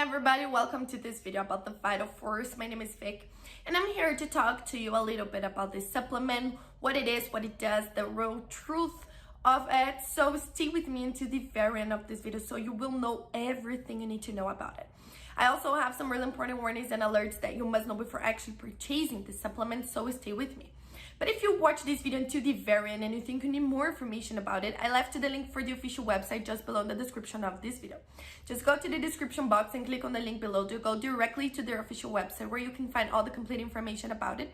everybody, welcome to this video about the Vital Force. My name is Vic and I'm here to talk to you a little bit about this supplement, what it is, what it does, the real truth of it. So stay with me until the very end of this video so you will know everything you need to know about it. I also have some really important warnings and alerts that you must know before actually purchasing this supplement, so stay with me. But if you watch this video until the very end and you think you need more information about it, I left the link for the official website just below in the description of this video. Just go to the description box and click on the link below to go directly to their official website where you can find all the complete information about it.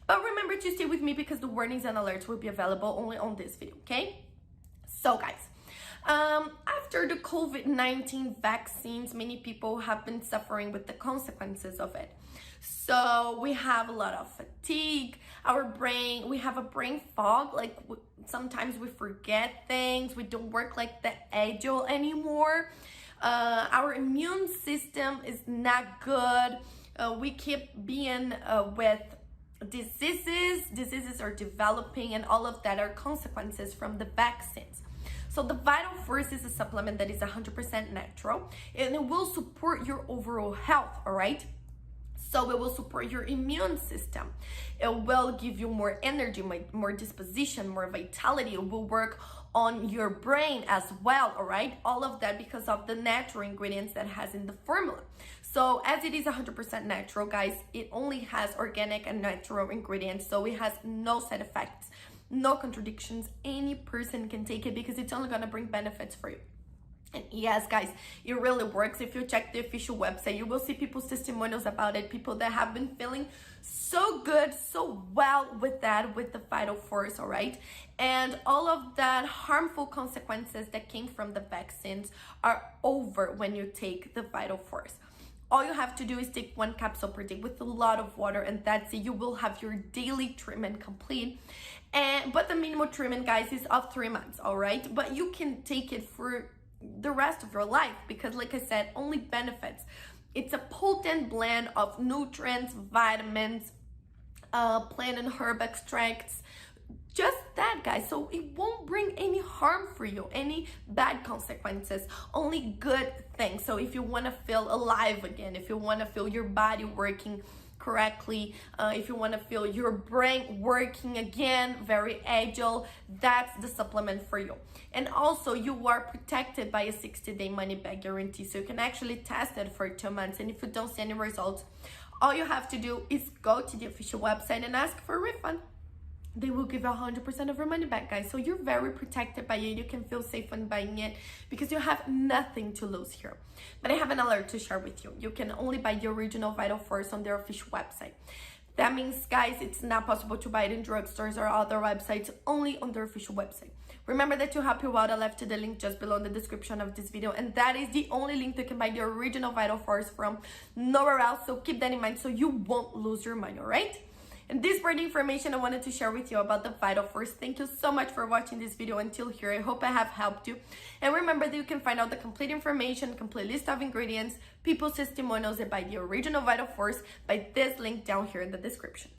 But remember to stay with me because the warnings and alerts will be available only on this video, okay? So guys, after the COVID-19 vaccines, many people have been suffering with the consequences of it. So we have a lot of fatigue, we have a brain fog, like sometimes we forget things, we don't work like the agile anymore. Our immune system is not good. We keep being with diseases are developing, and all of that are consequences from the vaccines. So the Vital Force is a supplement that is 100% natural and it will support your overall health, all right? So it will support your immune system. It will give you more energy, more disposition, more vitality. It will work on your brain as well, all right? All of that because of the natural ingredients that it has in the formula. So as it is 100% natural, guys, it only has organic and natural ingredients. So it has no side effects, no contradictions. Any person can take it because it's only gonna bring benefits for you. And yes, guys, it really works. If you check the official website, you will see people's testimonials about it, people that have been feeling so good, so well with the Vital Force, all right? And all of that harmful consequences that came from the vaccines are over when you take the Vital Force. All you have to do is take 1 capsule per day with a lot of water, and that's it. You will have your daily treatment complete. But the minimal treatment, guys, is of 3 months, all right? But you can take it for the rest of your life because, like I said, only benefits. It's a potent blend of nutrients, vitamins, plant and herb extracts, just that, guys. So it won't bring any harm for you, any bad consequences, only good things. So if you want to feel alive again, if you want to feel your body working correctly, if you want to feel your brain working again, very agile, that's the supplement for you. And also you are protected by a 60-day money back guarantee, so you can actually test it for 2 months, and if you don't see any results, all you have to do is go to the official website and ask for a refund. They will give you 100% of your money back, guys. So you're very protected by it. You can feel safe when buying it because you have nothing to lose here. But I have an alert to share with you. You can only buy the original Vital Force on their official website. That means, guys, it's not possible to buy it in drugstores or other websites, only on their official website. Remember that to help you out, I left the link just below in the description of this video, and that is the only link you can buy the original Vital Force from, nowhere else. So keep that in mind so you won't lose your money, all right? And this great information I wanted to share with you about the Vital Force. Thank you so much for watching this video until here. I hope I have helped you. And remember that you can find out the complete information, complete list of ingredients, people's testimonials, and buy the original Vital Force by this link down here in the description.